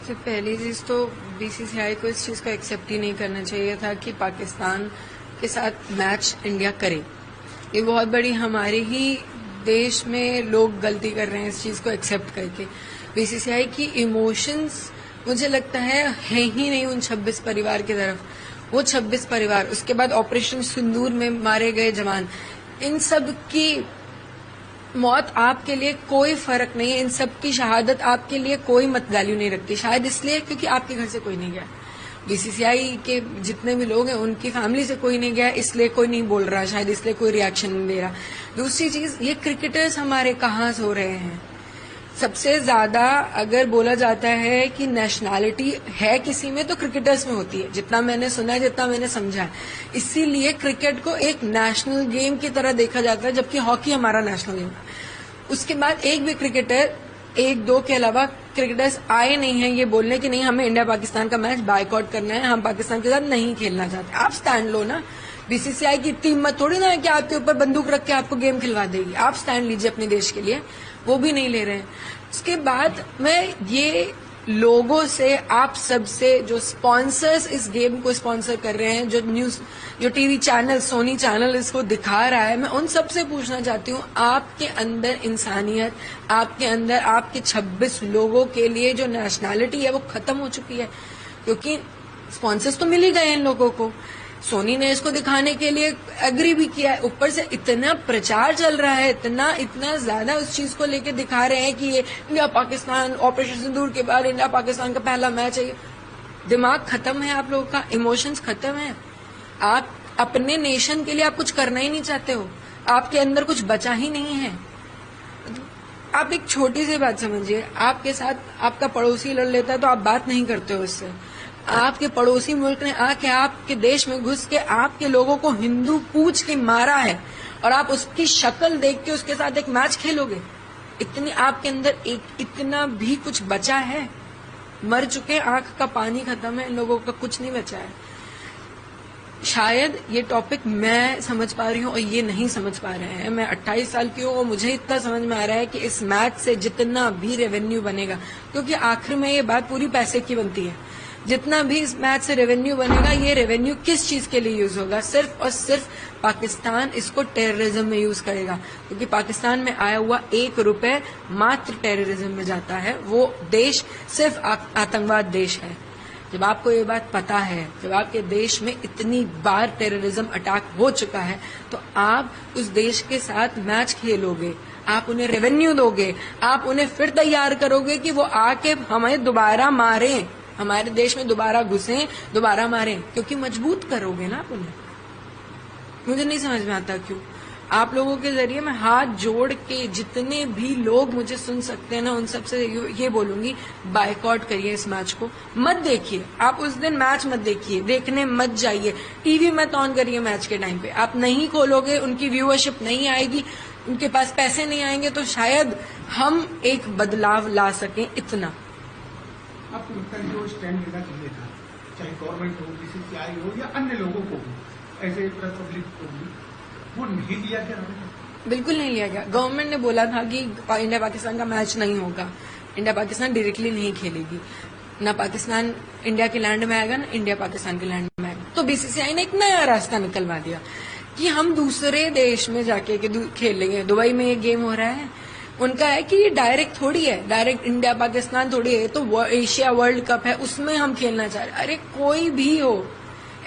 सबसे पहली चीज तो बीसीसीआई को इस चीज को एक्सेप्ट ही नहीं करना चाहिए था कि पाकिस्तान के साथ मैच इंडिया करे। ये बहुत बड़ी हमारे ही देश में लोग गलती कर रहे हैं इस चीज को एक्सेप्ट करके। बीसीसीआई की इमोशंस मुझे लगता है ही नहीं उन 26 परिवार की तरफ। वो 26 परिवार, उसके बाद ऑपरेशन सिंदूर में मारे गए जवान, इन सब की मौत आपके लिए कोई फर्क नहीं है। इन सब की शहादत आपके लिए कोई मत वैल्यू नहीं रखती। शायद इसलिए क्योंकि आपके घर से कोई नहीं गया। बीसीसीआई के जितने भी लोग हैं उनकी फैमिली से कोई नहीं गया, इसलिए कोई नहीं बोल रहा, शायद इसलिए कोई रिएक्शन नहीं दे रहा। दूसरी चीज, ये क्रिकेटर्स हमारे कहाँ सो रहे हैं। सबसे ज्यादा अगर बोला जाता है कि नेशनैलिटी है किसी में तो क्रिकेटर्स में होती है, जितना मैंने सुना है, जितना मैंने समझा है। इसीलिए क्रिकेट को एक नेशनल गेम की तरह देखा जाता है, जबकि हॉकी हमारा नेशनल गेम है। उसके बाद एक भी क्रिकेटर, एक दो के अलावा क्रिकेटर्स आए नहीं हैं ये बोलने कि नहीं हमें इंडिया पाकिस्तान का मैच बायकॉट करना है, हम पाकिस्तान के साथ नहीं खेलना चाहते। आप स्टैंड लो ना। बीसीसीआई की टीम मत थोड़ी ना है कि आपके ऊपर बंदूक रख के आपको गेम खिलवा देगी। आप स्टैंड लीजिए अपने देश के लिए, वो भी नहीं ले रहे हैं। उसके बाद मैं ये लोगों से, आप सबसे, जो स्पॉन्सर्स इस गेम को स्पॉन्सर कर रहे हैं, जो टीवी चैनल, सोनी चैनल इसको दिखा रहा है, मैं उन सबसे पूछना चाहती हूँ, आपके अंदर इंसानियत, आपके अंदर आपके 26 लोगों के लिए जो नेशनैलिटी है वो खत्म हो चुकी है। क्योंकि स्पॉन्सर्स तो मिल ही गए इन लोगों को। सोनी ने इसको दिखाने के लिए एग्री भी किया है। ऊपर से इतना प्रचार चल रहा है, इतना ज्यादा उस चीज को लेके दिखा रहे हैं कि ये इंडिया पाकिस्तान, ऑपरेशन सिंदूर के बाद इंडिया पाकिस्तान का पहला मैच है। दिमाग खत्म है आप लोगों का, इमोशंस खत्म है। आप अपने नेशन के लिए आप कुछ करना ही नहीं चाहते हो, आपके अंदर कुछ बचा ही नहीं है। आप एक छोटी सी बात समझिए, आपके साथ आपका पड़ोसी लड़ लेता है तो आप बात नहीं करते हो उससे। आपके पड़ोसी मुल्क ने आके आपके देश में घुस के आपके लोगों को हिंदू पूछ के मारा है और आप उसकी शक्ल देख के उसके साथ एक मैच खेलोगे। इतनी आपके अंदर इतना भी कुछ बचा है? मर चुके, आंख का पानी खत्म है, इन लोगों का कुछ नहीं बचा है। शायद ये टॉपिक मैं समझ पा रही हूँ और ये नहीं समझ पा रहे हैं। मैं 28 साल की हूँ और मुझे इतना समझ में आ रहा है कि इस मैच से जितना भी रेवेन्यू बनेगा, क्योंकि आखिर में ये बात पूरी पैसे की बनती है, जितना भी इस मैच से रेवेन्यू बनेगा, ये रेवेन्यू किस चीज के लिए यूज होगा? सिर्फ और सिर्फ पाकिस्तान इसको टेररिज्म में यूज करेगा। क्योंकि पाकिस्तान में आया हुआ 1 रुपए मात्र टेररिज्म में जाता है। वो देश सिर्फ आतंकवाद देश है। जब आपको ये बात पता है, जब आपके देश में इतनी बार टेररिज्म अटैक हो चुका है, तो आप उस देश के साथ मैच खेलोगे, आप उन्हें रेवेन्यू दोगे, आप उन्हें फिर तैयार करोगे कि वो आके हमें दोबारा मारें, हमारे देश में दोबारा घुसें, दोबारा मारें, क्योंकि मजबूत करोगे ना आप उन्हें। मुझे नहीं समझ में आता क्यों। आप लोगों के जरिए मैं हाथ जोड़ के जितने भी लोग मुझे सुन सकते हैं ना, उन सबसे ये बोलूंगी, बायकॉट करिए इस मैच को। मत देखिए, आप उस दिन मैच मत देखिए, देखने मत जाइए, टीवी मत ऑन करिए मैच के टाइम पे। आप नहीं खोलोगे, उनकी व्यूअरशिप नहीं आएगी, उनके पास पैसे नहीं आएंगे, तो शायद हम एक बदलाव ला सकें। इतना आपको लगता है जो स्टैंड लेना चाहिए था, चाहे गवर्नमेंट हो, बीसीसीआई हो या अन्य लोगों को हो, ऐसे पब्लिक को भी, वो नहीं लिया गया? बिल्कुल नहीं लिया गया। गवर्नमेंट ने बोला था कि इंडिया पाकिस्तान का मैच नहीं होगा, इंडिया पाकिस्तान डायरेक्टली नहीं खेलेगी, ना पाकिस्तान इंडिया के लैंड में आएगा, ना इंडिया पाकिस्तान के लैंड में आएगा। तो बीसीसीआई ने एक नया रास्ता निकलवा दिया कि हम दूसरे देश में जाके खेल लेंगे। दुबई में ये गेम हो रहा है, उनका है कि ये डायरेक्ट थोड़ी है, डायरेक्ट इंडिया पाकिस्तान थोड़ी है, तो एशिया वर्ल्ड कप है, उसमें हम खेलना चाह रहे हैं। अरे कोई भी हो,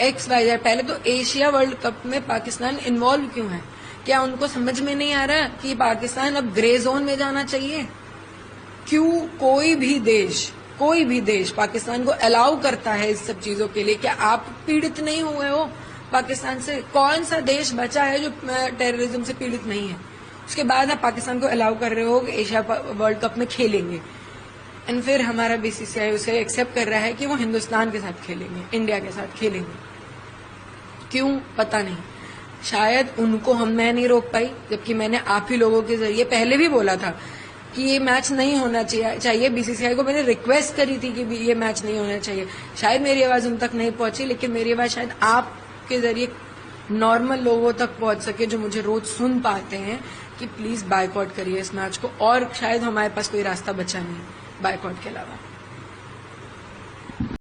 XYZ, पहले तो एशिया वर्ल्ड कप में पाकिस्तान इन्वॉल्व क्यों है? क्या उनको समझ में नहीं आ रहा कि पाकिस्तान अब ग्रे जोन में जाना चाहिए? क्यों कोई भी देश पाकिस्तान को अलाउ करता है इस सब चीजों के लिए? क्या आप पीड़ित नहीं हुए हो पाकिस्तान से? कौन सा देश बचा है जो टेररिज्म से पीड़ित नहीं है? उसके बाद आप पाकिस्तान को अलाउ कर रहे हो कि एशिया वर्ल्ड कप में खेलेंगे, एंड फिर हमारा बीसीसीआई उसे एक्सेप्ट कर रहा है कि वो हिंदुस्तान के साथ खेलेंगे, इंडिया के साथ खेलेंगे। क्यों? पता नहीं। शायद उनको मैं नहीं रोक पाई, जबकि मैंने आप ही लोगों के जरिए पहले भी बोला था कि ये मैच नहीं होना चाहिए। बीसीसीआई को मैंने रिक्वेस्ट करी थी कि ये मैच नहीं होना चाहिए। शायद मेरी आवाज उन तक नहीं पहुंची, लेकिन मेरी आवाज शायद आपके जरिए नॉर्मल लोगों तक पहुंच सके, जो मुझे रोज सुन पाते हैं, कि प्लीज बायकॉट करिए इस मैच को। और शायद हमारे पास कोई रास्ता बचा नहीं बायकॉट के अलावा।